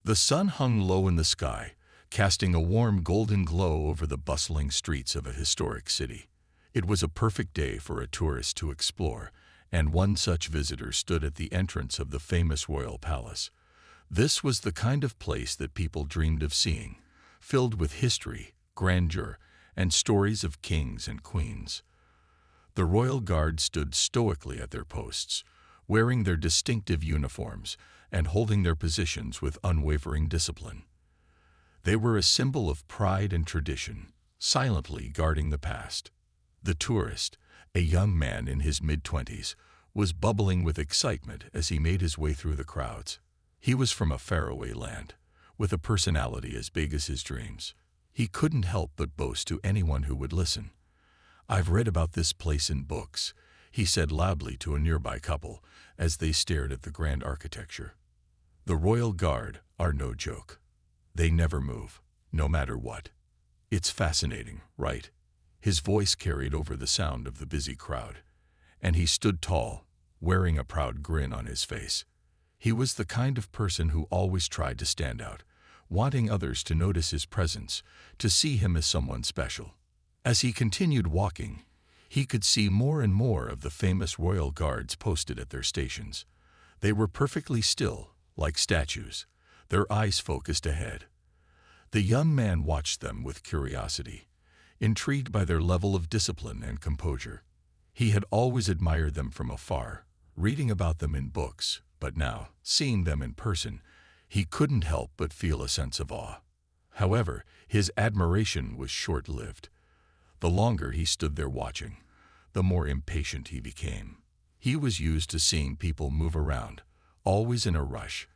The sun hung low in the sky, casting a warm golden glow over the bustling streets of a historic city. It was a perfect day for a tourist to explore, and one such visitor stood at the entrance of the famous royal palace. This was the kind of place that people dreamed of seeing, filled with history, grandeur, and stories of kings and queens. The royal guard stood stoically at their posts, wearing their distinctive uniforms and holding their positions with unwavering discipline. They were a symbol of pride and tradition, silently guarding the past. The tourist, a young man in his mid-20s, was bubbling with excitement as he made his way through the crowds. He was from a faraway land, with a personality as big as his dreams. He couldn't help but boast to anyone who would listen. "I've read about this place in books," he said loudly to a nearby couple as they stared at the grand architecture. "The Royal Guard are no joke. They never move, no matter what. It's fascinating, right?" His voice carried over the sound of the busy crowd, and he stood tall, wearing a proud grin on his face. He was the kind of person who always tried to stand out, wanting others to notice his presence, to see him as someone special. As he continued walking, he could see more and more of the famous royal guards posted at their stations. They were perfectly still, like statues, their eyes focused ahead. The young man watched them with curiosity, intrigued by their level of discipline and composure. He had always admired them from afar, reading about them in books, but now, seeing them in person, he couldn't help but feel a sense of awe. However, his admiration was short-lived. The longer he stood there watching, the more impatient he became. He was used to seeing people move around, always in a rush,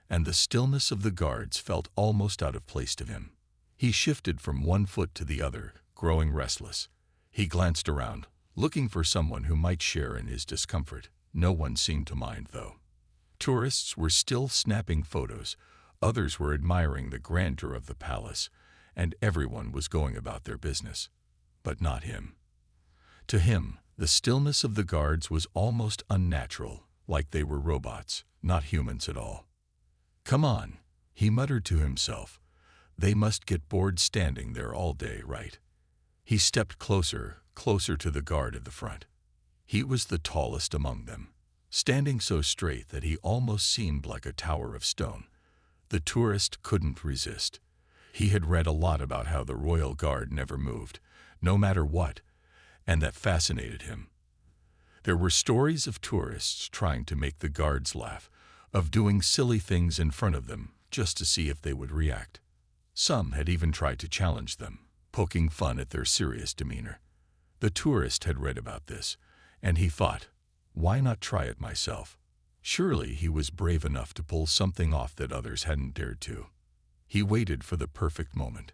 and the stillness of the guards felt almost out of place to him. He shifted from one foot to the other, growing restless. He glanced around, looking for someone who might share in his discomfort. No one seemed to mind, though. Tourists were still snapping photos, others were admiring the grandeur of the palace, and everyone was going about their business. But not him. To him, the stillness of the guards was almost unnatural, like they were robots, not humans at all. "Come on," he muttered to himself. "They must get bored standing there all day, right?" He stepped closer to the guard at the front. He was the tallest among them, standing so straight that he almost seemed like a tower of stone. The tourist couldn't resist. He had read a lot about how the royal guard never moved, no matter what, and that fascinated him. There were stories of tourists trying to make the guards laugh, of doing silly things in front of them just to see if they would react. Some had even tried to challenge them, poking fun at their serious demeanor. The tourist had read about this, and he thought, why not try it myself? Surely he was brave enough to pull something off that others hadn't dared to. He waited for the perfect moment.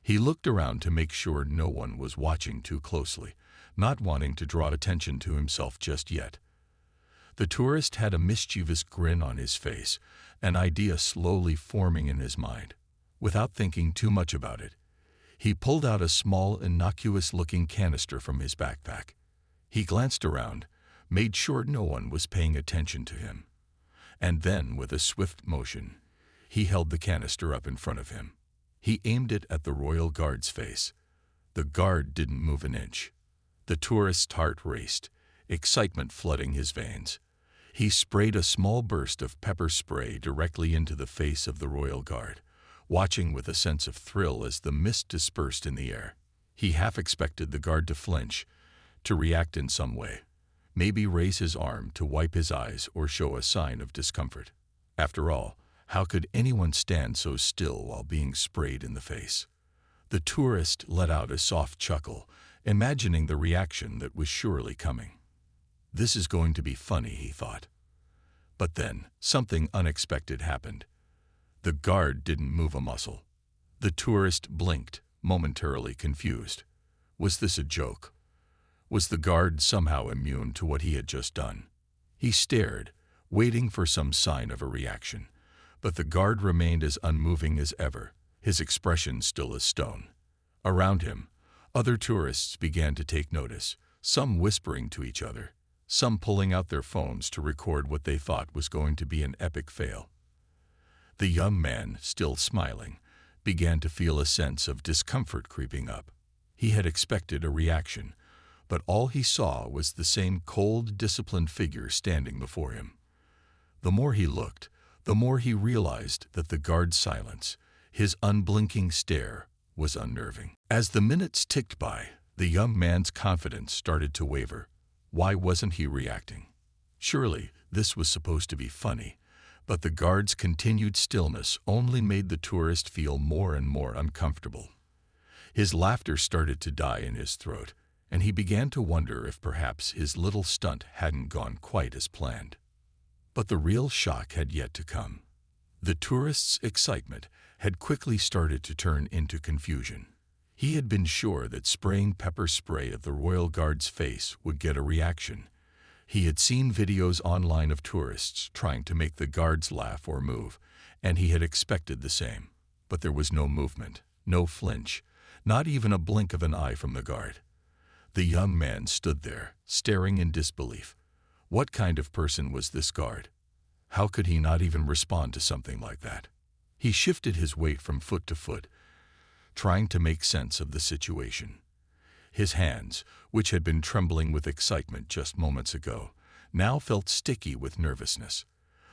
He looked around to make sure no one was watching too closely, not wanting to draw attention to himself just yet. The tourist had a mischievous grin on his face, an idea slowly forming in his mind. Without thinking too much about it, he pulled out a small, innocuous-looking canister from his backpack. He glanced around, made sure no one was paying attention to him, and then, with a swift motion, he held the canister up in front of him. He aimed it at the royal guard's face. The guard didn't move an inch. The tourist's heart raced, excitement flooding his veins. He sprayed a small burst of pepper spray directly into the face of the royal guard, watching with a sense of thrill as the mist dispersed in the air. He half expected the guard to flinch, to react in some way, maybe raise his arm to wipe his eyes or show a sign of discomfort. After all, how could anyone stand so still while being sprayed in the face? The tourist let out a soft chuckle, imagining the reaction that was surely coming. This is going to be funny, he thought. But then, something unexpected happened. The guard didn't move a muscle. The tourist blinked, momentarily confused. Was this a joke? Was the guard somehow immune to what he had just done? He stared, waiting for some sign of a reaction, but the guard remained as unmoving as ever, his expression still as stone. Around him, other tourists began to take notice, some whispering to each other, some pulling out their phones to record what they thought was going to be an epic fail. The young man, still smiling, began to feel a sense of discomfort creeping up. He had expected a reaction, but all he saw was the same cold, disciplined figure standing before him. The more he looked, the more he realized that the guard's silence, his unblinking stare, was unnerving. As the minutes ticked by, the young man's confidence started to waver. Why wasn't he reacting? Surely this was supposed to be funny, but the guard's continued stillness only made the tourist feel more and more uncomfortable. His laughter started to die in his throat, and he began to wonder if perhaps his little stunt hadn't gone quite as planned. But the real shock had yet to come. The tourist's excitement had quickly started to turn into confusion. He had been sure that spraying pepper spray at the Royal Guard's face would get a reaction. He had seen videos online of tourists trying to make the guards laugh or move, and he had expected the same. But there was no movement, no flinch, not even a blink of an eye from the guard. The young man stood there, staring in disbelief. What kind of person was this guard? How could he not even respond to something like that? He shifted his weight from foot to foot, trying to make sense of the situation. His hands, which had been trembling with excitement just moments ago, now felt sticky with nervousness.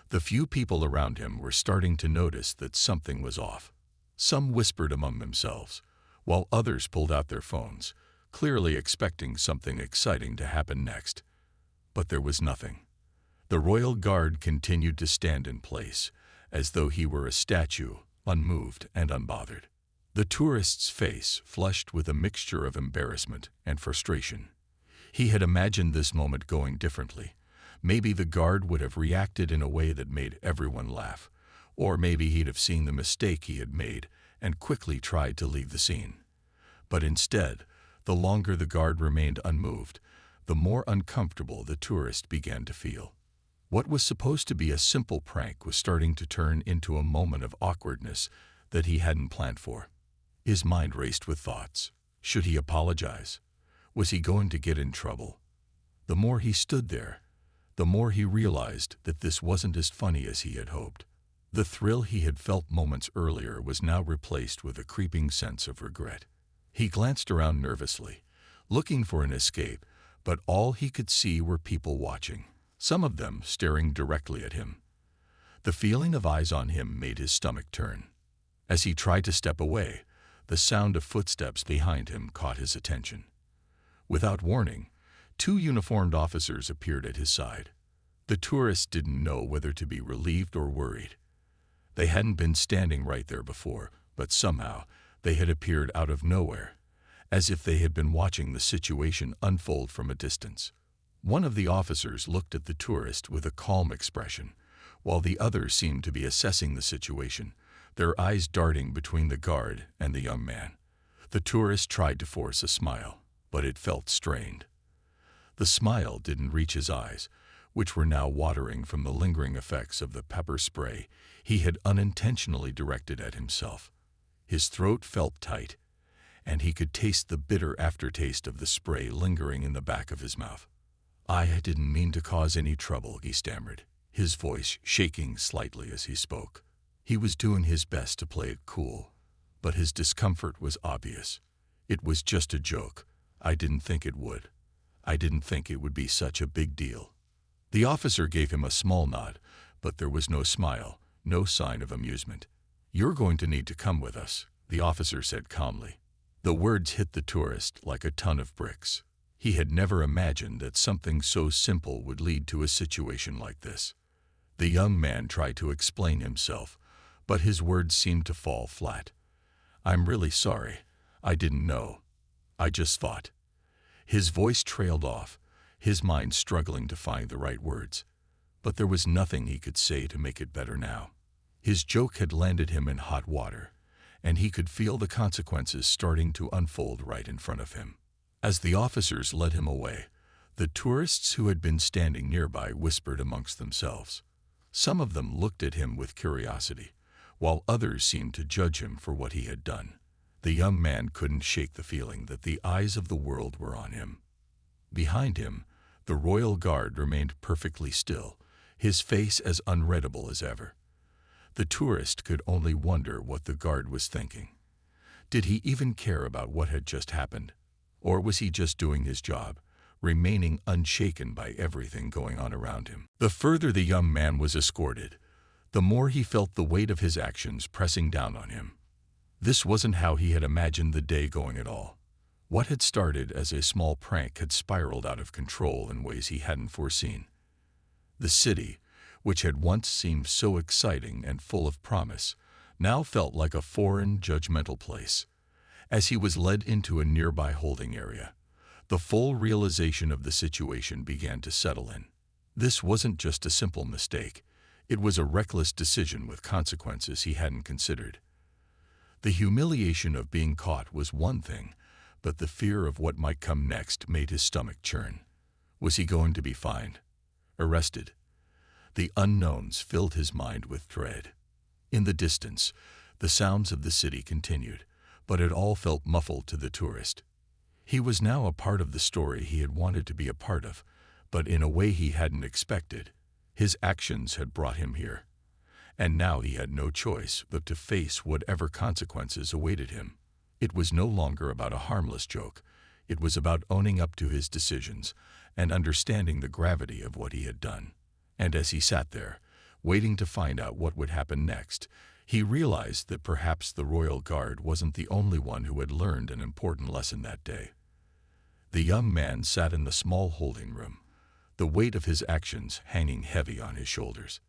The few people around him were starting to notice that something was off. Some whispered among themselves, while others pulled out their phones, clearly expecting something exciting to happen next. But there was nothing. The Royal Guard continued to stand in place, as though he were a statue, unmoved and unbothered. The tourist's face flushed with a mixture of embarrassment and frustration. He had imagined this moment going differently. Maybe the guard would have reacted in a way that made everyone laugh, or maybe he'd have seen the mistake he had made and quickly tried to leave the scene. But instead, the longer the guard remained unmoved, the more uncomfortable the tourist began to feel. What was supposed to be a simple prank was starting to turn into a moment of awkwardness that he hadn't planned for. His mind raced with thoughts. Should he apologize? Was he going to get in trouble? The more he stood there, the more he realized that this wasn't as funny as he had hoped. The thrill he had felt moments earlier was now replaced with a creeping sense of regret. He glanced around nervously, looking for an escape, but all he could see were people watching, some of them staring directly at him. The feeling of eyes on him made his stomach turn. As he tried to step away, the sound of footsteps behind him caught his attention. Without warning, 2 uniformed officers appeared at his side. The tourist didn't know whether to be relieved or worried. They hadn't been standing right there before, but somehow they had appeared out of nowhere, as if they had been watching the situation unfold from a distance. One of the officers looked at the tourist with a calm expression, while the other seemed to be assessing the situation, their eyes darting between the guard and the young man. The tourist tried to force a smile, but it felt strained. The smile didn't reach his eyes, which were now watering from the lingering effects of the pepper spray he had unintentionally directed at himself. His throat felt tight, and he could taste the bitter aftertaste of the spray lingering in the back of his mouth. "I didn't mean to cause any trouble," he stammered, his voice shaking slightly as he spoke. He was doing his best to play it cool, but his discomfort was obvious. "It was just a joke. I didn't think it would. I didn't think it would be such a big deal." The officer gave him a small nod, but there was no smile, no sign of amusement. "You're going to need to come with us," the officer said calmly. The words hit the tourist like a ton of bricks. He had never imagined that something so simple would lead to a situation like this. The young man tried to explain himself, but his words seemed to fall flat. "I'm really sorry. I didn't know. I just thought." His voice trailed off, his mind struggling to find the right words. But there was nothing he could say to make it better now. His joke had landed him in hot water, and he could feel the consequences starting to unfold right in front of him. As the officers led him away, the tourists who had been standing nearby whispered amongst themselves. Some of them looked at him with curiosity, while others seemed to judge him for what he had done. The young man couldn't shake the feeling that the eyes of the world were on him. Behind him, the Royal Guard remained perfectly still, his face as unreadable as ever. The tourist could only wonder what the guard was thinking. Did he even care about what had just happened? Or was he just doing his job, remaining unshaken by everything going on around him? The further the young man was escorted, the more he felt the weight of his actions pressing down on him. This wasn't how he had imagined the day going at all. What had started as a small prank had spiraled out of control in ways he hadn't foreseen. The city, which had once seemed so exciting and full of promise, now felt like a foreign, judgmental place. As he was led into a nearby holding area, the full realization of the situation began to settle in. This wasn't just a simple mistake. It was a reckless decision with consequences he hadn't considered. The humiliation of being caught was one thing, but the fear of what might come next made his stomach churn. Was he going to be fined? Arrested? The unknowns filled his mind with dread. In the distance, the sounds of the city continued, but it all felt muffled to the tourist. He was now a part of the story he had wanted to be a part of, but in a way he hadn't expected. His actions had brought him here, and now he had no choice but to face whatever consequences awaited him. It was no longer about a harmless joke. It was about owning up to his decisions and understanding the gravity of what he had done. And as he sat there, waiting to find out what would happen next, he realized that perhaps the royal guard wasn't the only one who had learned an important lesson that day. The young man sat in the small holding room, the weight of his actions hanging heavy on his shoulders.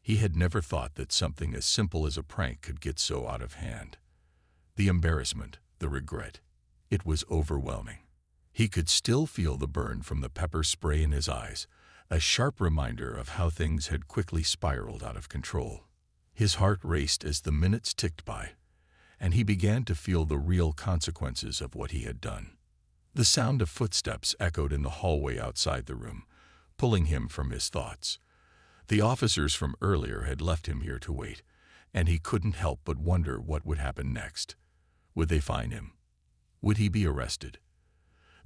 He had never thought that something as simple as a prank could get so out of hand. The embarrassment, the regret, it was overwhelming. He could still feel the burn from the pepper spray in his eyes, a sharp reminder of how things had quickly spiraled out of control. His heart raced as the minutes ticked by, and he began to feel the real consequences of what he had done. The sound of footsteps echoed in the hallway outside the room, pulling him from his thoughts. The officers from earlier had left him here to wait, and he couldn't help but wonder what would happen next. Would they find him? Would he be arrested?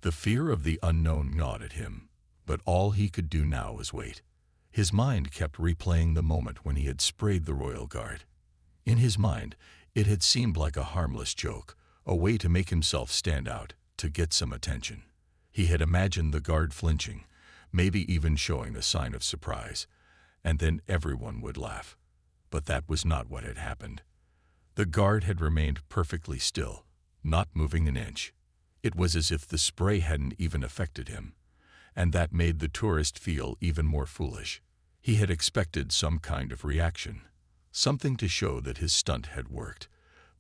The fear of the unknown gnawed at him, but all he could do now was wait. His mind kept replaying the moment when he had sprayed the royal guard. In his mind, it had seemed like a harmless joke, a way to make himself stand out, to get some attention. He had imagined the guard flinching, maybe even showing a sign of surprise, and then everyone would laugh. But that was not what had happened. The guard had remained perfectly still, not moving an inch. It was as if the spray hadn't even affected him, and that made the tourist feel even more foolish. He had expected some kind of reaction, something to show that his stunt had worked,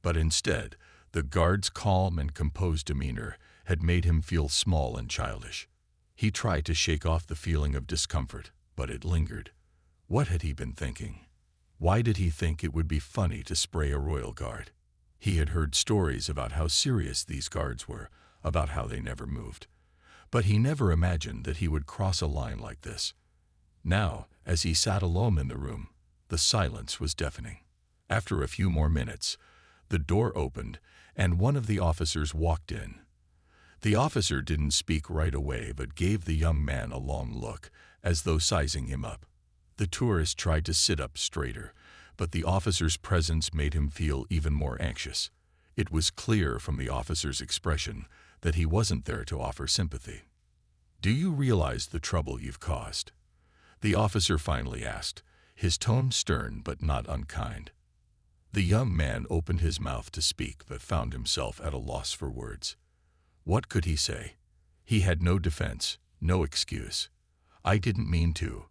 but instead, the guard's calm and composed demeanor had made him feel small and childish. He tried to shake off the feeling of discomfort, but it lingered. What had he been thinking? Why did he think it would be funny to spray a royal guard? He had heard stories about how serious these guards were, about how they never moved. But he never imagined that he would cross a line like this. Now, as he sat alone in the room, the silence was deafening. After a few more minutes, the door opened, and one of the officers walked in. The officer didn't speak right away, but gave the young man a long look, as though sizing him up. The tourist tried to sit up straighter, but the officer's presence made him feel even more anxious. It was clear from the officer's expression that he wasn't there to offer sympathy. "Do you realize the trouble you've caused?" the officer finally asked, his tone stern but not unkind. The young man opened his mouth to speak but found himself at a loss for words. What could he say? He had no defense, no excuse. "I didn't mean to,"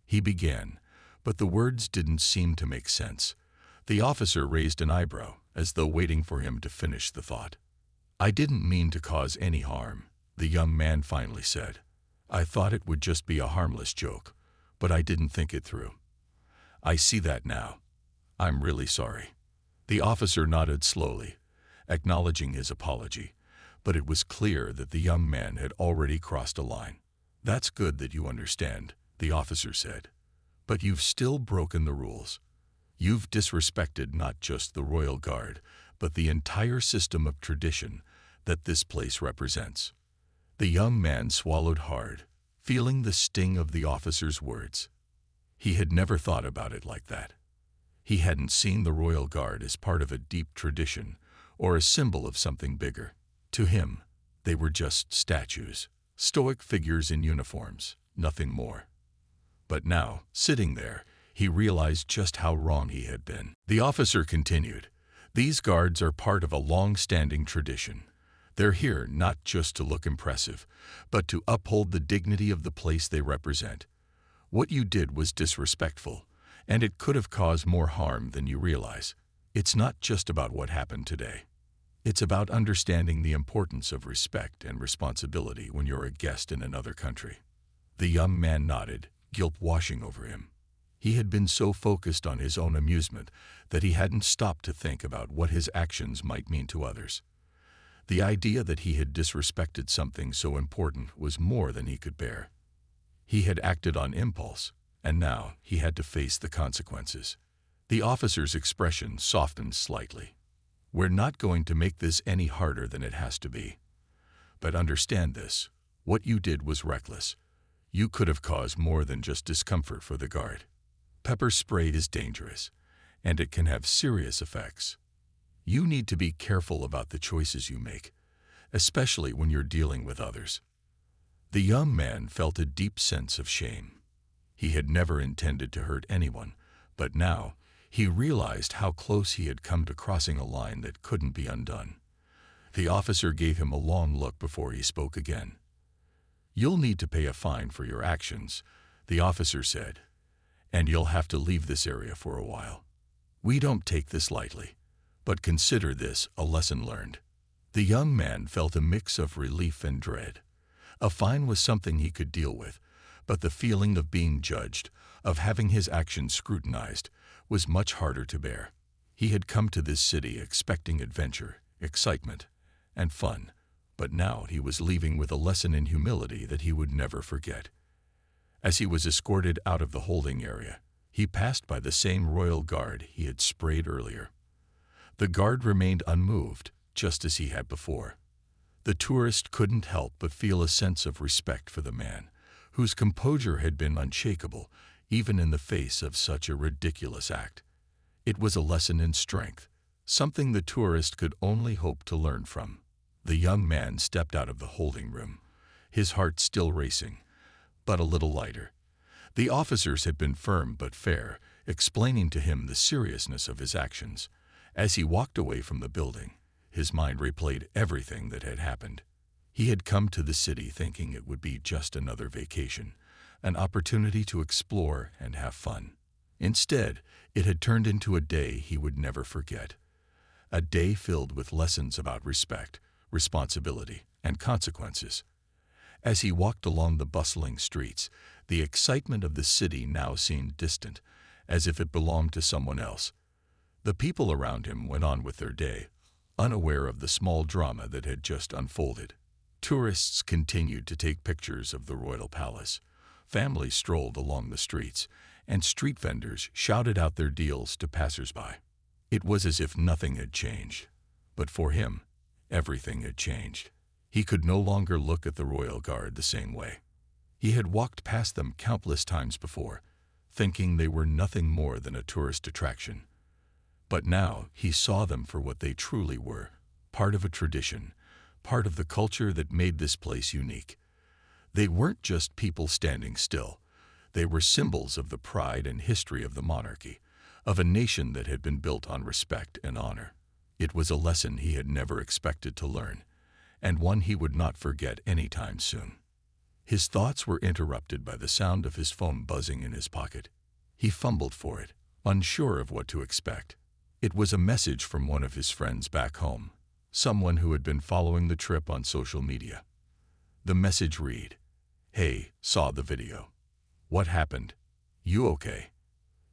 he began, but the words didn't seem to make sense. The officer raised an eyebrow, as though waiting for him to finish the thought. "I didn't mean to cause any harm," the young man finally said. "I thought it would just be a harmless joke, but I didn't think it through. I see that now. I'm really sorry." The officer nodded slowly, acknowledging his apology, but it was clear that the young man had already crossed a line. "That's good that you understand," the officer said. "But you've still broken the rules. You've disrespected not just the royal guard, but the entire system of tradition that this place represents." The young man swallowed hard, feeling the sting of the officer's words. He had never thought about it like that. He hadn't seen the royal guard as part of a deep tradition or a symbol of something bigger. To him, they were just statues, stoic figures in uniforms, nothing more. But now, sitting there, he realized just how wrong he had been. The officer continued, "These guards are part of a long-standing tradition. They're here not just to look impressive, but to uphold the dignity of the place they represent. What you did was disrespectful, and it could have caused more harm than you realize. It's not just about what happened today. It's about understanding the importance of respect and responsibility when you're a guest in another country." The young man nodded, guilt washing over him. He had been so focused on his own amusement that he hadn't stopped to think about what his actions might mean to others. The idea that he had disrespected something so important was more than he could bear. He had acted on impulse, and now he had to face the consequences. The officer's expression softened slightly. "We're not going to make this any harder than it has to be. But understand this, what you did was reckless. You could have caused more than just discomfort for the guard. Pepper spray is dangerous, and it can have serious effects. You need to be careful about the choices you make, especially when you're dealing with others." The young man felt a deep sense of shame. He had never intended to hurt anyone, but now he realized how close he had come to crossing a line that couldn't be undone. The officer gave him a long look before he spoke again. "You'll need to pay a fine for your actions," the officer said, "and you'll have to leave this area for a while. We don't take this lightly, but consider this a lesson learned." The young man felt a mix of relief and dread. A fine was something he could deal with, but the feeling of being judged, of having his actions scrutinized, was much harder to bear. He had come to this city expecting adventure, excitement, and fun, but now he was leaving with a lesson in humility that he would never forget. As he was escorted out of the holding area, he passed by the same royal guard he had sprayed earlier. The guard remained unmoved, just as he had before. The tourist couldn't help but feel a sense of respect for the man, whose composure had been unshakable, even in the face of such a ridiculous act. It was a lesson in strength, something the tourist could only hope to learn from. The young man stepped out of the holding room, his heart still racing, but a little lighter. The officers had been firm but fair, explaining to him the seriousness of his actions. As he walked away from the building, his mind replayed everything that had happened. He had come to the city thinking it would be just another vacation, an opportunity to explore and have fun. Instead, it had turned into a day he would never forget. A day filled with lessons about respect, responsibility, and consequences. As he walked along the bustling streets, the excitement of the city now seemed distant, as if it belonged to someone else. The people around him went on with their day, unaware of the small drama that had just unfolded. Tourists continued to take pictures of the royal palace. Families strolled along the streets, and street vendors shouted out their deals to passers-by. It was as if nothing had changed. But for him, everything had changed. He could no longer look at the royal guard the same way. He had walked past them countless times before, thinking they were nothing more than a tourist attraction. But now he saw them for what they truly were, part of a tradition, part of the culture that made this place unique. They weren't just people standing still. They were symbols of the pride and history of the monarchy, of a nation that had been built on respect and honor. It was a lesson he had never expected to learn, and one he would not forget anytime soon. His thoughts were interrupted by the sound of his phone buzzing in his pocket. He fumbled for it, unsure of what to expect. It was a message from one of his friends back home, someone who had been following the trip on social media. The message read, "Hey, saw the video. What happened? You okay?"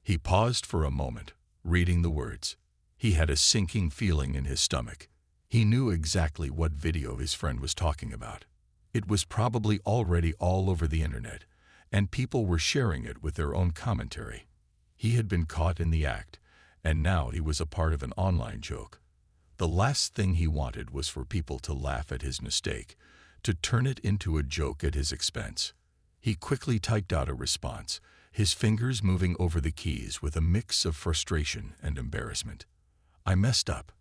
He paused for a moment, reading the words. He had a sinking feeling in his stomach. He knew exactly what video his friend was talking about. It was probably already all over the internet, and people were sharing it with their own commentary. He had been caught in the act, and now he was a part of an online joke. The last thing he wanted was for people to laugh at his mistake, to turn it into a joke at his expense. He quickly typed out a response, his fingers moving over the keys with a mix of frustration and embarrassment. I messed up.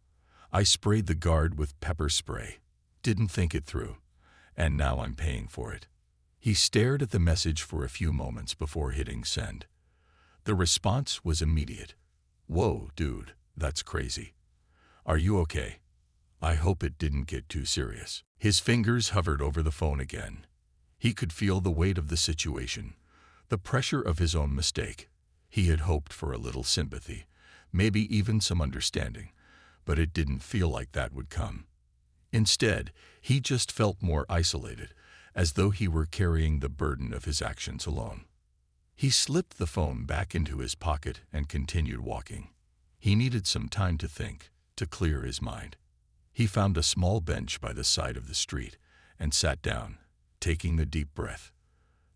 I sprayed the guard with pepper spray. Didn't think it through. And now I'm paying for it. He stared at the message for a few moments before hitting send. The response was immediate. Whoa, dude, that's crazy. Are you okay? I hope it didn't get too serious. His fingers hovered over the phone again. He could feel the weight of the situation, the pressure of his own mistake. He had hoped for a little sympathy, maybe even some understanding, but it didn't feel like that would come. Instead, he just felt more isolated, as though he were carrying the burden of his actions alone. He slipped the phone back into his pocket and continued walking. He needed some time to think, to clear his mind. He found a small bench by the side of the street and sat down, taking a deep breath.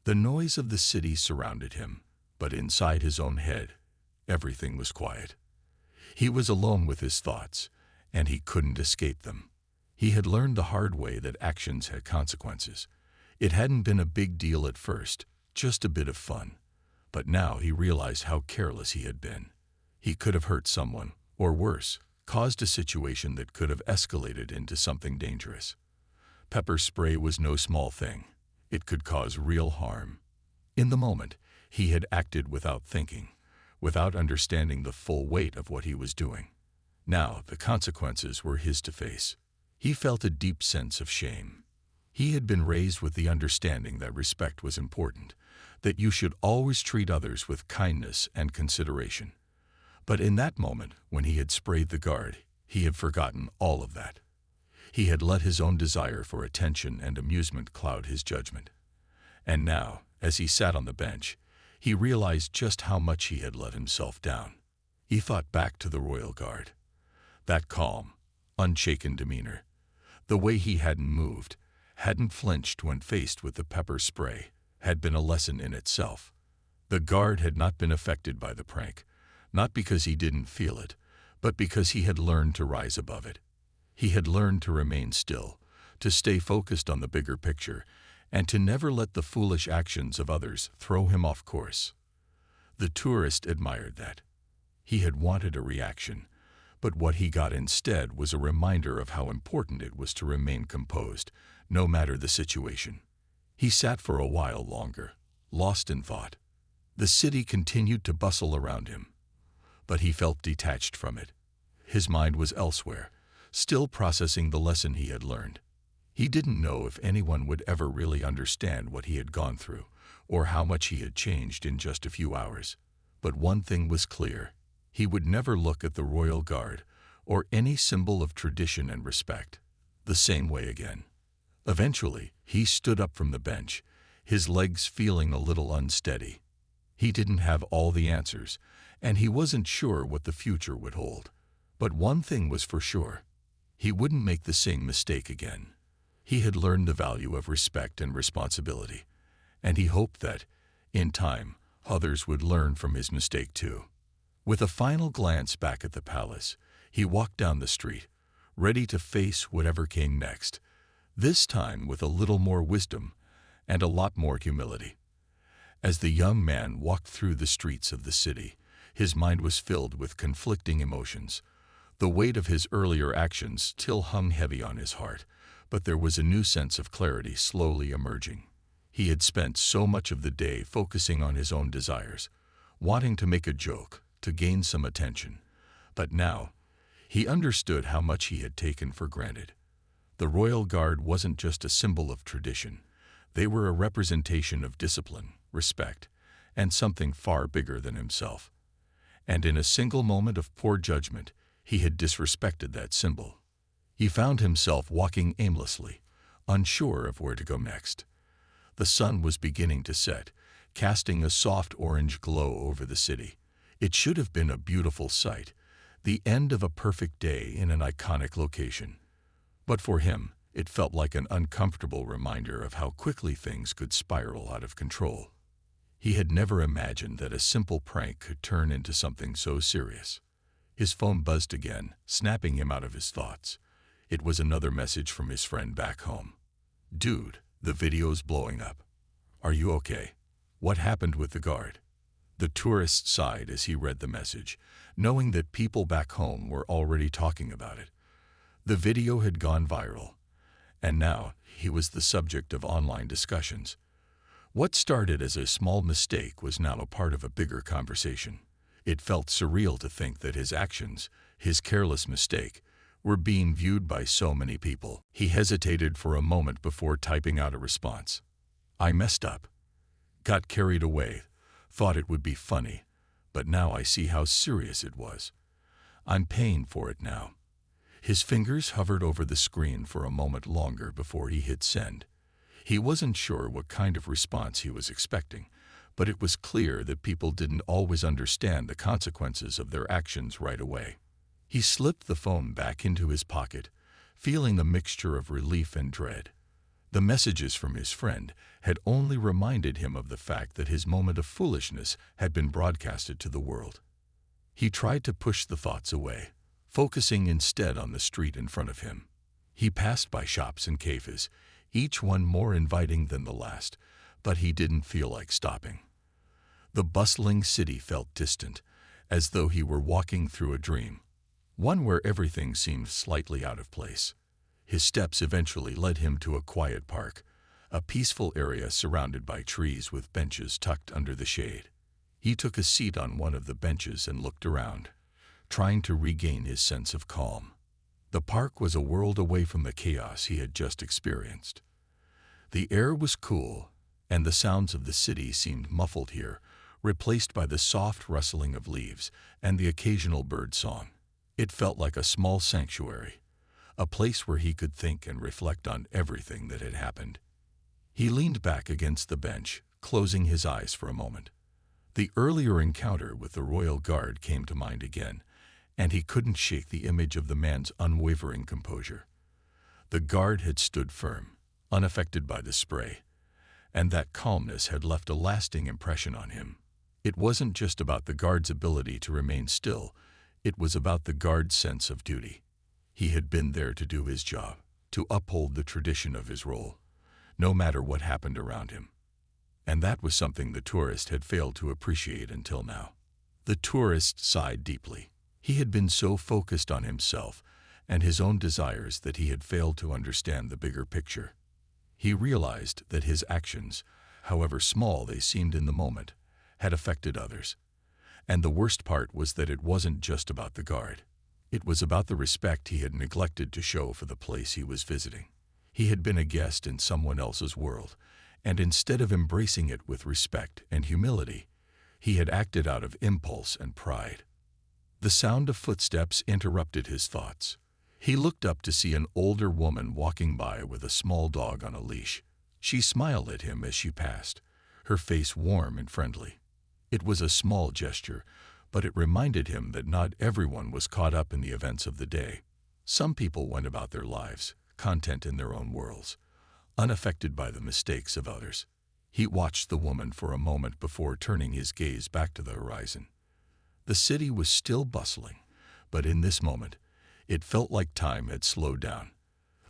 The noise of the city surrounded him, but inside his own head, everything was quiet. He was alone with his thoughts, and he couldn't escape them. He had learned the hard way that actions had consequences. It hadn't been a big deal at first, just a bit of fun. But now he realized how careless he had been. He could have hurt someone, or worse, caused a situation that could have escalated into something dangerous. Pepper spray was no small thing. It could cause real harm. In the moment, he had acted without thinking, without understanding the full weight of what he was doing. Now the consequences were his to face. He felt a deep sense of shame. He had been raised with the understanding that respect was important, that you should always treat others with kindness and consideration. But in that moment, when he had sprayed the guard, he had forgotten all of that. He had let his own desire for attention and amusement cloud his judgment. And now, as he sat on the bench, he realized just how much he had let himself down. He thought back to the Royal Guard. That calm, unshaken demeanor, the way he hadn't moved, hadn't flinched when faced with the pepper spray, had been a lesson in itself. The guard had not been affected by the prank, not because he didn't feel it, but because he had learned to rise above it. He had learned to remain still, to stay focused on the bigger picture, and to never let the foolish actions of others throw him off course. The tourist admired that. He had wanted a reaction, but what he got instead was a reminder of how important it was to remain composed, no matter the situation. He sat for a while longer, lost in thought. The city continued to bustle around him, but he felt detached from it. His mind was elsewhere, still processing the lesson he had learned. He didn't know if anyone would ever really understand what he had gone through, or how much he had changed in just a few hours. But one thing was clear. He would never look at the Royal Guard, or any symbol of tradition and respect, the same way again. Eventually, he stood up from the bench, his legs feeling a little unsteady. He didn't have all the answers, and he wasn't sure what the future would hold. But one thing was for sure. He wouldn't make the same mistake again. He had learned the value of respect and responsibility, and he hoped that, in time, others would learn from his mistake too. With a final glance back at the palace, he walked down the street, ready to face whatever came next, this time with a little more wisdom and a lot more humility. As the young man walked through the streets of the city, his mind was filled with conflicting emotions. The weight of his earlier actions still hung heavy on his heart, but there was a new sense of clarity slowly emerging. He had spent so much of the day focusing on his own desires, wanting to make a joke, to gain some attention. But now, he understood how much he had taken for granted. The Royal Guard wasn't just a symbol of tradition. They were a representation of discipline, respect, and something far bigger than himself. And in a single moment of poor judgment, he had disrespected that symbol. He found himself walking aimlessly, unsure of where to go next. The sun was beginning to set, casting a soft orange glow over the city. It should have been a beautiful sight, the end of a perfect day in an iconic location. But for him, it felt like an uncomfortable reminder of how quickly things could spiral out of control. He had never imagined that a simple prank could turn into something so serious. His phone buzzed again, snapping him out of his thoughts. It was another message from his friend back home. "Dude, the video's blowing up. Are you okay? What happened with the guard?" The tourist sighed as he read the message, knowing that people back home were already talking about it. The video had gone viral, and now he was the subject of online discussions. What started as a small mistake was now a part of a bigger conversation. It felt surreal to think that his actions, his careless mistake, were being viewed by so many people. He hesitated for a moment before typing out a response. "I messed up. Got carried away. Thought it would be funny, but now I see how serious it was. I'm paying for it now." His fingers hovered over the screen for a moment longer before he hit send. He wasn't sure what kind of response he was expecting, but it was clear that people didn't always understand the consequences of their actions right away. He slipped the phone back into his pocket, feeling a mixture of relief and dread. The messages from his friend had only reminded him of the fact that his moment of foolishness had been broadcasted to the world. He tried to push the thoughts away, focusing instead on the street in front of him. He passed by shops and cafes, each one more inviting than the last, but he didn't feel like stopping. The bustling city felt distant, as though he were walking through a dream, one where everything seemed slightly out of place. His steps eventually led him to a quiet park, a peaceful area surrounded by trees with benches tucked under the shade. He took a seat on one of the benches and looked around, trying to regain his sense of calm. The park was a world away from the chaos he had just experienced. The air was cool, and the sounds of the city seemed muffled here, replaced by the soft rustling of leaves and the occasional bird song. It felt like a small sanctuary, a place where he could think and reflect on everything that had happened. He leaned back against the bench, closing his eyes for a moment. The earlier encounter with the royal guard came to mind again, and he couldn't shake the image of the man's unwavering composure. The guard had stood firm, unaffected by the spray, and that calmness had left a lasting impression on him. It wasn't just about the guard's ability to remain still, it was about the guard's sense of duty. He had been there to do his job, to uphold the tradition of his role, no matter what happened around him. And that was something the tourist had failed to appreciate until now. The tourist sighed deeply. He had been so focused on himself and his own desires that he had failed to understand the bigger picture. He realized that his actions, however small they seemed in the moment, had affected others. And the worst part was that it wasn't just about the guard. It was about the respect he had neglected to show for the place he was visiting. He had been a guest in someone else's world, and instead of embracing it with respect and humility, he had acted out of impulse and pride. The sound of footsteps interrupted his thoughts. He looked up to see an older woman walking by with a small dog on a leash. She smiled at him as she passed, her face warm and friendly. It was a small gesture, but it reminded him that not everyone was caught up in the events of the day. Some people went about their lives, content in their own worlds, unaffected by the mistakes of others. He watched the woman for a moment before turning his gaze back to the horizon. The city was still bustling, but in this moment, it felt like time had slowed down.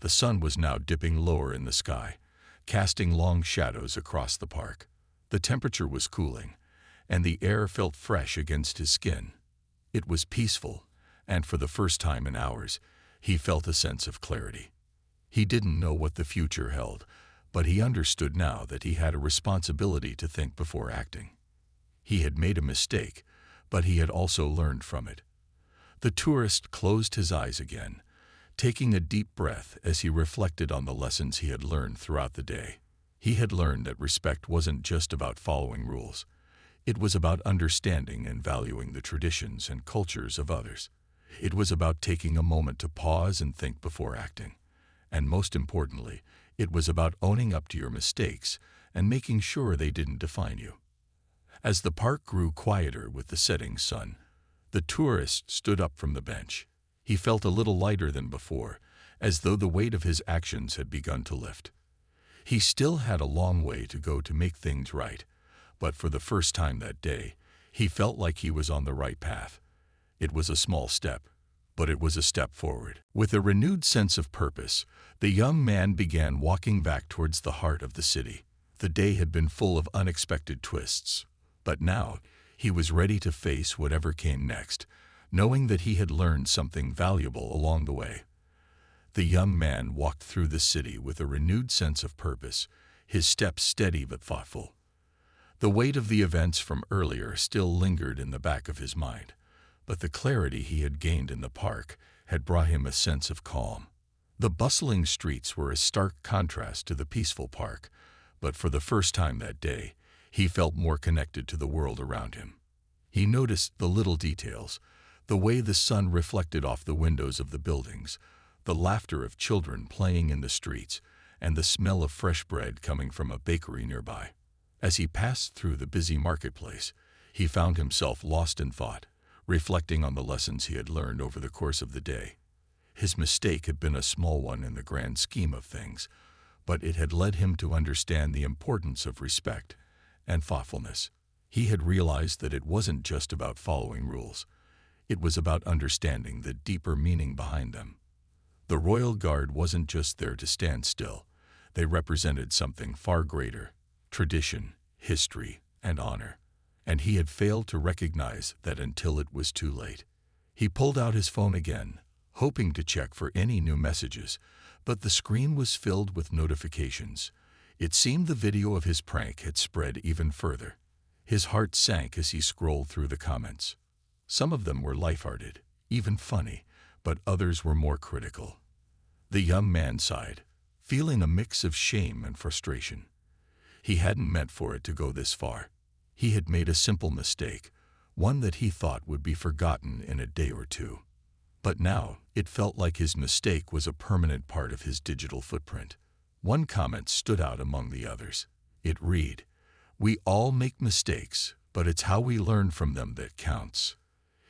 The sun was now dipping lower in the sky, casting long shadows across the park. The temperature was cooling, and the air felt fresh against his skin. It was peaceful, and for the first time in hours, he felt a sense of clarity. He didn't know what the future held, but he understood now that he had a responsibility to think before acting. He had made a mistake, but he had also learned from it. The tourist closed his eyes again, taking a deep breath as he reflected on the lessons he had learned throughout the day. He had learned that respect wasn't just about following rules. It was about understanding and valuing the traditions and cultures of others. It was about taking a moment to pause and think before acting. And most importantly, it was about owning up to your mistakes and making sure they didn't define you. As the park grew quieter with the setting sun, the tourist stood up from the bench. He felt a little lighter than before, as though the weight of his actions had begun to lift. He still had a long way to go to make things right, but for the first time that day, he felt like he was on the right path. It was a small step, but it was a step forward. With a renewed sense of purpose, the young man began walking back towards the heart of the city. The day had been full of unexpected twists, but now He was ready to face whatever came next, knowing that he had learned something valuable along the way. The young man walked through the city with a renewed sense of purpose, his steps steady but thoughtful. The weight of the events from earlier still lingered in the back of his mind, but the clarity he had gained in the park had brought him a sense of calm. The bustling streets were a stark contrast to the peaceful park, but for the first time that day, he felt more connected to the world around him. He noticed the little details, the way the sun reflected off the windows of the buildings, the laughter of children playing in the streets, and the smell of fresh bread coming from a bakery nearby. As he passed through the busy marketplace, he found himself lost in thought, reflecting on the lessons he had learned over the course of the day. His mistake had been a small one in the grand scheme of things, but it had led him to understand the importance of respect and thoughtfulness. He had realized that it wasn't just about following rules. It was about understanding the deeper meaning behind them. The Royal Guard wasn't just there to stand still. They represented something far greater: tradition, history, and honor. And he had failed to recognize that until it was too late. He pulled out his phone again, hoping to check for any new messages, but the screen was filled with notifications. It seemed the video of his prank had spread even further. His heart sank as he scrolled through the comments. Some of them were lighthearted, even funny, but others were more critical. The young man sighed, feeling a mix of shame and frustration. He hadn't meant for it to go this far. He had made a simple mistake, one that he thought would be forgotten in a day or two. But now, it felt like his mistake was a permanent part of his digital footprint. One comment stood out among the others. It read, "We all make mistakes, but it's how we learn from them that counts."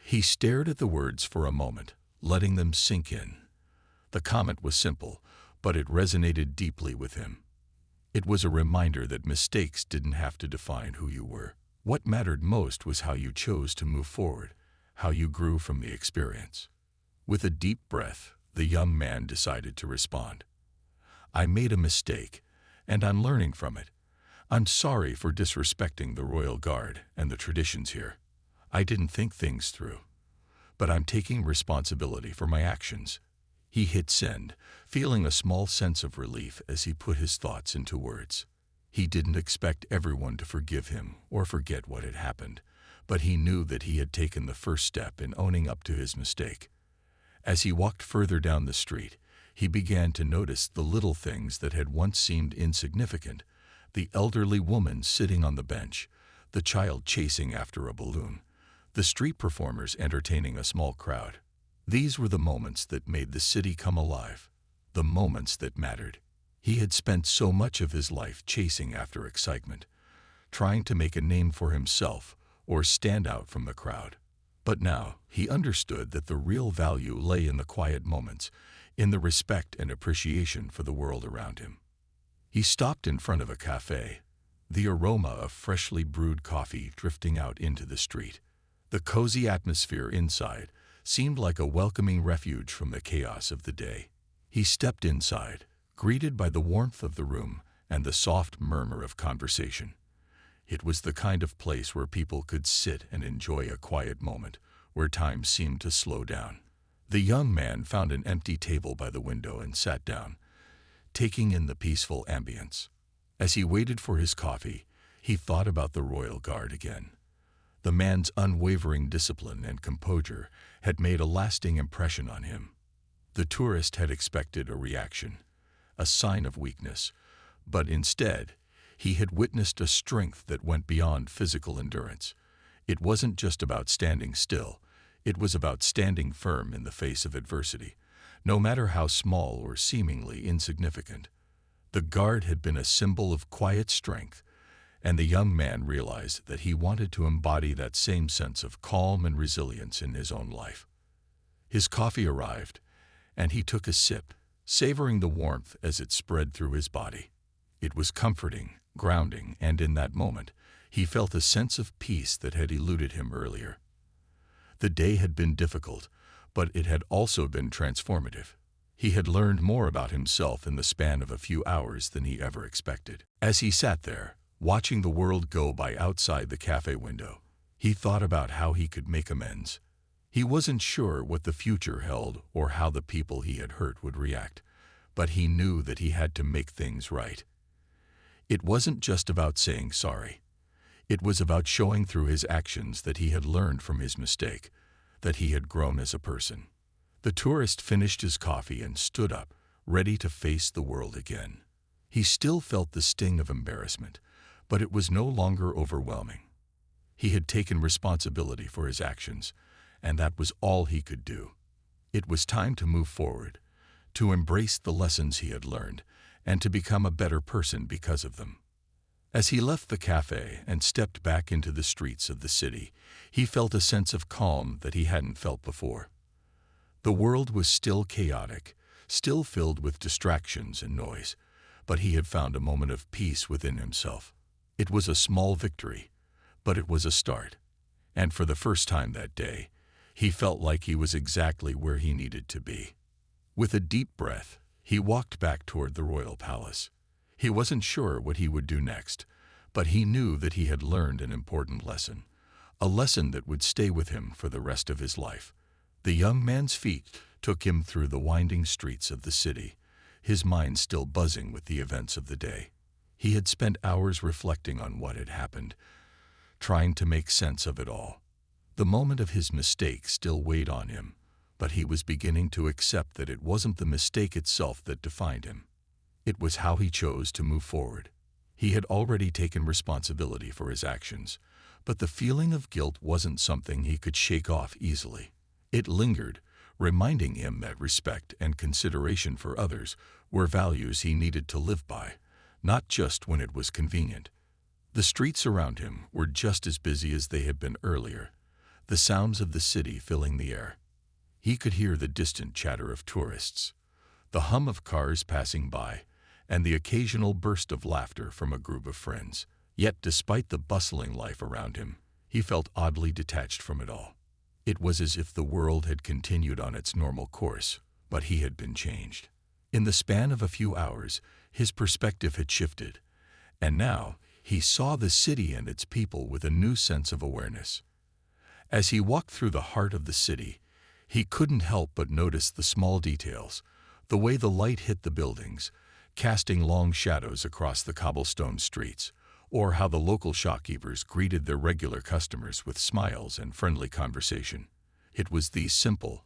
He stared at the words for a moment, letting them sink in. The comment was simple, but it resonated deeply with him. It was a reminder that mistakes didn't have to define who you were. What mattered most was how you chose to move forward, how you grew from the experience. With a deep breath, the young man decided to respond. "I made a mistake, and I'm learning from it. I'm sorry for disrespecting the Royal Guard and the traditions here. I didn't think things through, but I'm taking responsibility for my actions." He hit send, feeling a small sense of relief as he put his thoughts into words. He didn't expect everyone to forgive him or forget what had happened, but he knew that he had taken the first step in owning up to his mistake. As he walked further down the street, he began to notice the little things that had once seemed insignificant: the elderly woman sitting on the bench, the child chasing after a balloon, the street performers entertaining a small crowd. These were the moments that made the city come alive, the moments that mattered. He had spent so much of his life chasing after excitement, trying to make a name for himself or stand out from the crowd. But now he understood that the real value lay in the quiet moments, in the respect and appreciation for the world around him. He stopped in front of a cafe, the aroma of freshly brewed coffee drifting out into the street. The cozy atmosphere inside seemed like a welcoming refuge from the chaos of the day. He stepped inside, greeted by the warmth of the room and the soft murmur of conversation. It was the kind of place where people could sit and enjoy a quiet moment, where time seemed to slow down. The young man found an empty table by the window and sat down, taking in the peaceful ambience. As he waited for his coffee, he thought about the Royal Guard again. The man's unwavering discipline and composure had made a lasting impression on him. The tourist had expected a reaction, a sign of weakness, but instead, he had witnessed a strength that went beyond physical endurance. It wasn't just about standing still, it was about standing firm in the face of adversity, no matter how small or seemingly insignificant. The guard had been a symbol of quiet strength, and the young man realized that he wanted to embody that same sense of calm and resilience in his own life. His coffee arrived, and he took a sip, savoring the warmth as it spread through his body. It was comforting, grounding, and in that moment, he felt a sense of peace that had eluded him earlier. The day had been difficult, but it had also been transformative. He had learned more about himself in the span of a few hours than he ever expected. As he sat there, watching the world go by outside the cafe window, He thought about how he could make amends. He wasn't sure what the future held or how the people he had hurt would react, but he knew that he had to make things right. It wasn't just about saying sorry. It was about showing through his actions that he had learned from his mistake, that he had grown as a person. The tourist finished his coffee and stood up, ready to face the world again. He still felt the sting of embarrassment, but it was no longer overwhelming. He had taken responsibility for his actions, and that was all he could do. It was time to move forward, to embrace the lessons he had learned, and to become a better person because of them. As he left the cafe and stepped back into the streets of the city, he felt a sense of calm that he hadn't felt before. The world was still chaotic, still filled with distractions and noise, but he had found a moment of peace within himself. It was a small victory, but it was a start. And for the first time that day, he felt like he was exactly where he needed to be. With a deep breath, he walked back toward the royal palace. He wasn't sure what he would do next, but he knew that he had learned an important lesson, a lesson that would stay with him for the rest of his life. The young man's feet took him through the winding streets of the city, his mind still buzzing with the events of the day. He had spent hours reflecting on what had happened, trying to make sense of it all. The moment of his mistake still weighed on him, but he was beginning to accept that it wasn't the mistake itself that defined him. It was how he chose to move forward. He had already taken responsibility for his actions, but the feeling of guilt wasn't something he could shake off easily. It lingered, reminding him that respect and consideration for others were values he needed to live by, not just when it was convenient. The streets around him were just as busy as they had been earlier, the sounds of the city filling the air. He could hear the distant chatter of tourists, the hum of cars passing by, and the occasional burst of laughter from a group of friends. Yet despite the bustling life around him, he felt oddly detached from it all. It was as if the world had continued on its normal course, but he had been changed. In the span of a few hours, his perspective had shifted, and now he saw the city and its people with a new sense of awareness. As he walked through the heart of the city, he couldn't help but notice the small details, the way the light hit the buildings, casting long shadows across the cobblestone streets, or how the local shopkeepers greeted their regular customers with smiles and friendly conversation. It was these simple,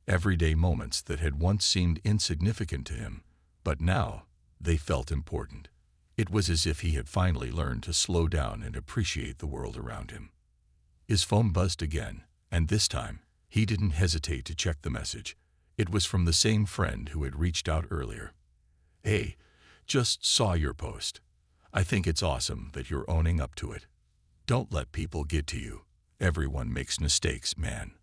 everyday moments that had once seemed insignificant to him, but now they felt important. It was as if he had finally learned to slow down and appreciate the world around him. His phone buzzed again, and this time, he didn't hesitate to check the message. It was from the same friend who had reached out earlier. "Hey, just saw your post. I think it's awesome that you're owning up to it. Don't let people get to you. Everyone makes mistakes, man."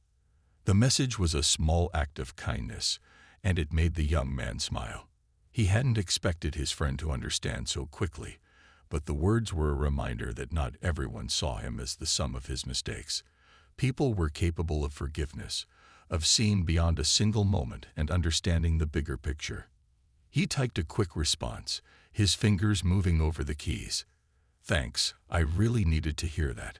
The message was a small act of kindness, and it made the young man smile. He hadn't expected his friend to understand so quickly, but the words were a reminder that not everyone saw him as the sum of his mistakes. People were capable of forgiveness, of seeing beyond a single moment and understanding the bigger picture. He typed a quick response, his fingers moving over the keys. "Thanks, I really needed to hear that.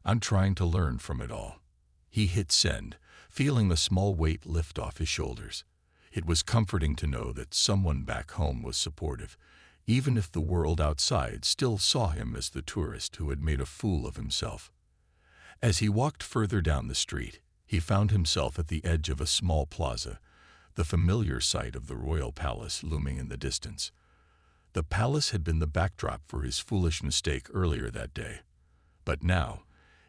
I'm trying to learn from it all." He hit send, feeling a small weight lift off his shoulders. It was comforting to know that someone back home was supportive, even if the world outside still saw him as the tourist who had made a fool of himself. As he walked further down the street, he found himself at the edge of a small plaza, the familiar sight of the royal palace looming in the distance. The palace had been the backdrop for his foolish mistake earlier that day, but now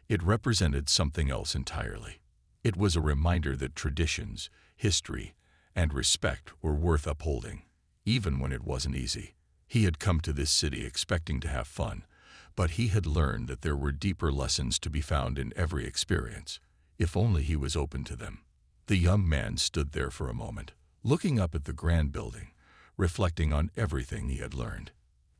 it represented something else entirely. It was a reminder that traditions, history, and respect were worth upholding, even when it wasn't easy. He had come to this city expecting to have fun, but he had learned that there were deeper lessons to be found in every experience, if only he was open to them. The young man stood there for a moment, looking up at the grand building, reflecting on everything he had learned.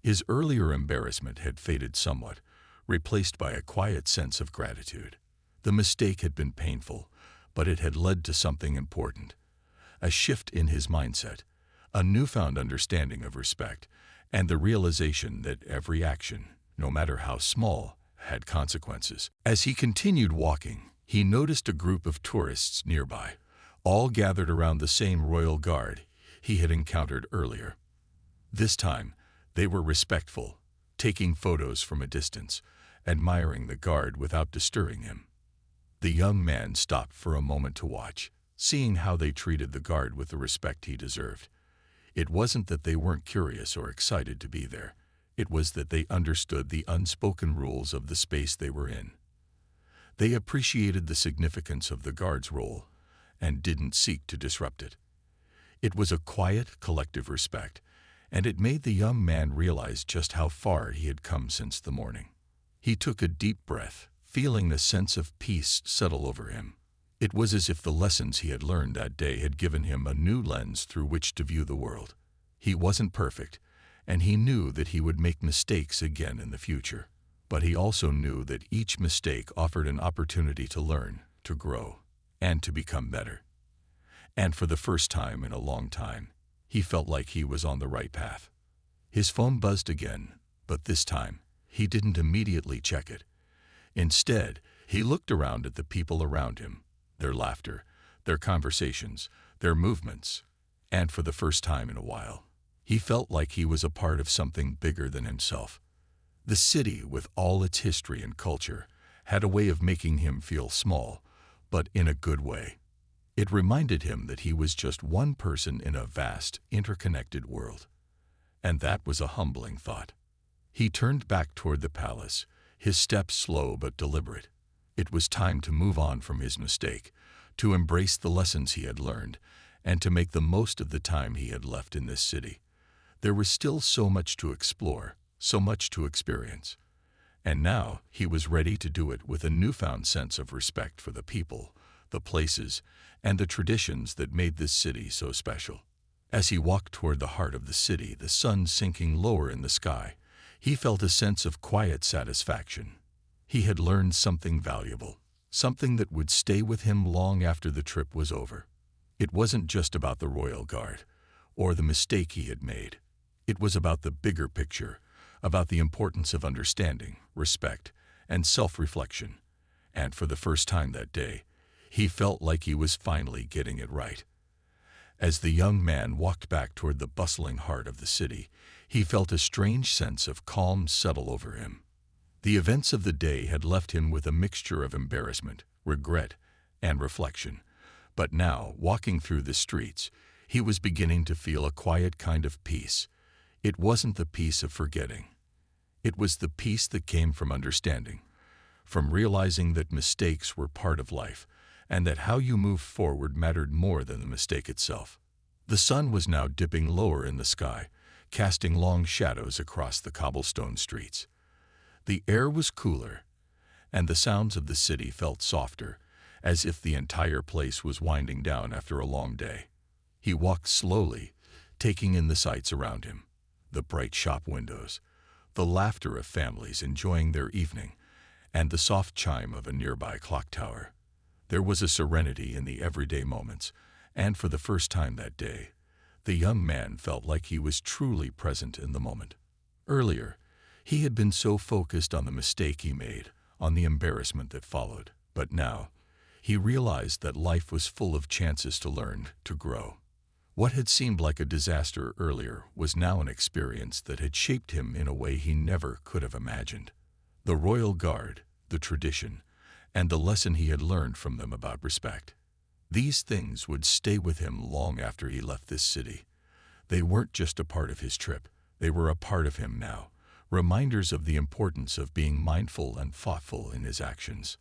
His earlier embarrassment had faded somewhat, replaced by a quiet sense of gratitude. The mistake had been painful, but it had led to something important. A shift in his mindset, a newfound understanding of respect, and the realization that every action, no matter how small, had consequences. As he continued walking, he noticed a group of tourists nearby, all gathered around the same royal guard he had encountered earlier. This time, they were respectful, taking photos from a distance, admiring the guard without disturbing him. The young man stopped for a moment to watch, seeing how they treated the guard with the respect he deserved. It wasn't that they weren't curious or excited to be there. It was that they understood the unspoken rules of the space they were in. They appreciated the significance of the guard's role and didn't seek to disrupt it. It was a quiet, collective respect, and it made the young man realize just how far he had come since the morning. He took a deep breath, feeling a sense of peace settle over him. It was as if the lessons he had learned that day had given him a new lens through which to view the world. He wasn't perfect, and he knew that he would make mistakes again in the future. But he also knew that each mistake offered an opportunity to learn, to grow, and to become better. And for the first time in a long time, he felt like he was on the right path. His phone buzzed again, but this time, he didn't immediately check it. Instead, he looked around at the people around him, their laughter, their conversations, their movements, and for the first time in a while, he felt like he was a part of something bigger than himself. The city, with all its history and culture, had a way of making him feel small, but in a good way. It reminded him that he was just one person in a vast, interconnected world. And that was a humbling thought. He turned back toward the palace, his steps slow but deliberate. It was time to move on from his mistake, to embrace the lessons he had learned, and to make the most of the time he had left in this city. There was still so much to explore, so much to experience. And now he was ready to do it with a newfound sense of respect for the people, the places, and the traditions that made this city so special. As he walked toward the heart of the city, the sun sinking lower in the sky, he felt a sense of quiet satisfaction. He had learned something valuable, something that would stay with him long after the trip was over. It wasn't just about the royal guard, or the mistake he had made. It was about the bigger picture, about the importance of understanding, respect, and self-reflection. And for the first time that day, he felt like he was finally getting it right. As the young man walked back toward the bustling heart of the city, he felt a strange sense of calm settle over him. The events of the day had left him with a mixture of embarrassment, regret, and reflection. But now, walking through the streets, he was beginning to feel a quiet kind of peace. It wasn't the peace of forgetting. It was the peace that came from understanding, from realizing that mistakes were part of life, and that how you moved forward mattered more than the mistake itself. The sun was now dipping lower in the sky, casting long shadows across the cobblestone streets. The air was cooler, and the sounds of the city felt softer, as if the entire place was winding down after a long day. He walked slowly, taking in the sights around him, the bright shop windows, the laughter of families enjoying their evening, and the soft chime of a nearby clock tower. There was a serenity in the everyday moments, and for the first time that day, the young man felt like he was truly present in the moment. Earlier, he had been so focused on the mistake he made, on the embarrassment that followed, but now, he realized that life was full of chances to learn, to grow. What had seemed like a disaster earlier was now an experience that had shaped him in a way he never could have imagined. The royal guard, the tradition, and the lesson he had learned from them about respect. These things would stay with him long after he left this city. They weren't just a part of his trip, they were a part of him now, reminders of the importance of being mindful and thoughtful in his actions.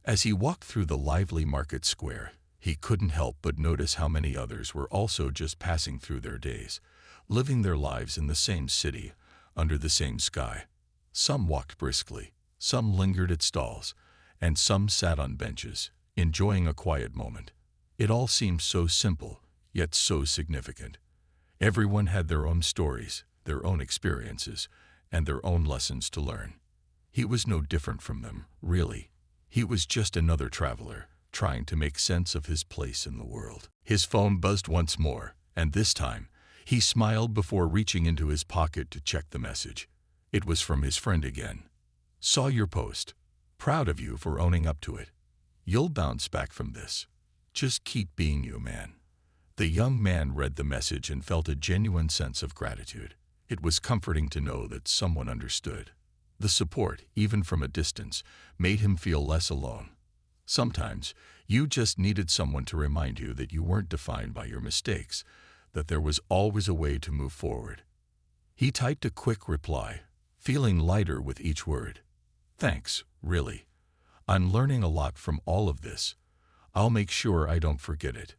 As he walked through the lively market square, he couldn't help but notice how many others were also just passing through their days, living their lives in the same city, under the same sky. Some walked briskly, some lingered at stalls, and some sat on benches, enjoying a quiet moment. It all seemed so simple, yet so significant. Everyone had their own stories, their own experiences, and their own lessons to learn. He was no different from them, really. He was just another traveler, trying to make sense of his place in the world. His phone buzzed once more, and this time, he smiled before reaching into his pocket to check the message. It was from his friend again. Saw your post. Proud of you for owning up to it. You'll bounce back from this. Just keep being you, man." The young man read the message and felt a genuine sense of gratitude. It was comforting to know that someone understood. The support, even from a distance, made him feel less alone. Sometimes, you just needed someone to remind you that you weren't defined by your mistakes, that there was always a way to move forward. He typed a quick reply, feeling lighter with each word. "Thanks, really. I'm learning a lot from all of this. I'll make sure I don't forget it."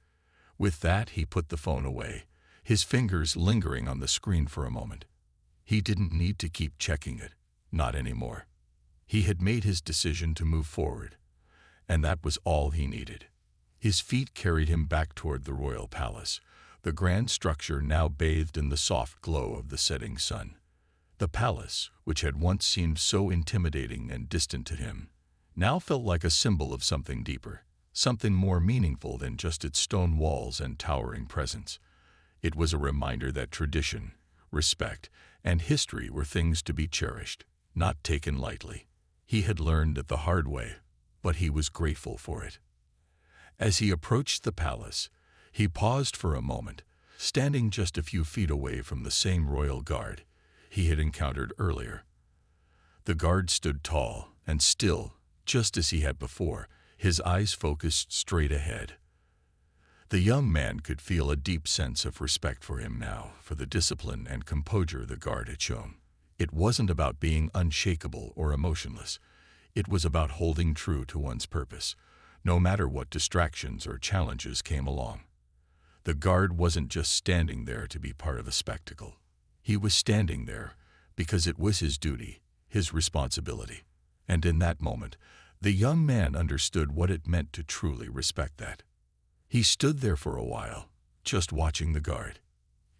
With that, he put the phone away, his fingers lingering on the screen for a moment. He didn't need to keep checking it, not anymore. He had made his decision to move forward, and that was all he needed. His feet carried him back toward the royal palace, the grand structure now bathed in the soft glow of the setting sun. The palace, which had once seemed so intimidating and distant to him, now felt like a symbol of something deeper, something more meaningful than just its stone walls and towering presence. It was a reminder that tradition, respect, and history were things to be cherished, not taken lightly. He had learned it the hard way, but he was grateful for it. As he approached the palace, he paused for a moment, standing just a few feet away from the same royal guard he had encountered earlier. The guard stood tall and still, just as he had before, his eyes focused straight ahead. The young man could feel a deep sense of respect for him now, for the discipline and composure the guard had shown. It wasn't about being unshakable or emotionless. It was about holding true to one's purpose, no matter what distractions or challenges came along. The guard wasn't just standing there to be part of a spectacle. He was standing there because it was his duty, his responsibility. And in that moment, the young man understood what it meant to truly respect that. He stood there for a while, just watching the guard.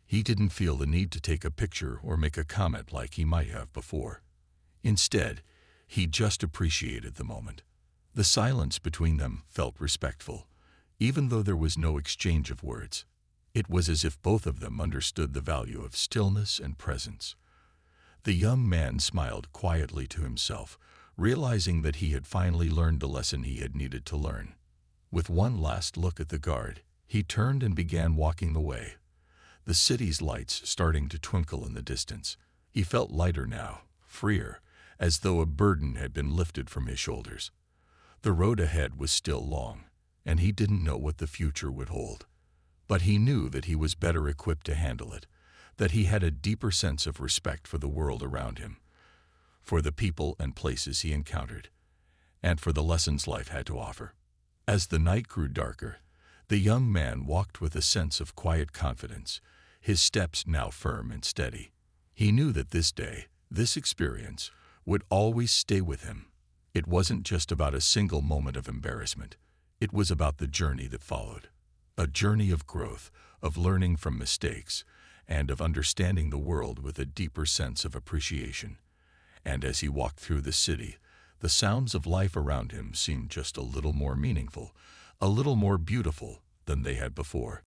He didn't feel the need to take a picture or make a comment like he might have before. Instead, he just appreciated the moment. The silence between them felt respectful, even though there was no exchange of words. It was as if both of them understood the value of stillness and presence. The young man smiled quietly to himself, realizing that he had finally learned the lesson he had needed to learn. With one last look at the guard, he turned and began walking away, the city's lights starting to twinkle in the distance. He felt lighter now, freer, as though a burden had been lifted from his shoulders. The road ahead was still long, and he didn't know what the future would hold. But he knew that he was better equipped to handle it, that he had a deeper sense of respect for the world around him, for the people and places he encountered, and for the lessons life had to offer. As the night grew darker, the young man walked with a sense of quiet confidence, his steps now firm and steady. He knew that this day, this experience, would always stay with him. It wasn't just about a single moment of embarrassment. It was about the journey that followed. A journey of growth, of learning from mistakes, and of understanding the world with a deeper sense of appreciation. And as he walked through the city, the sounds of life around him seemed just a little more meaningful, a little more beautiful than they had before.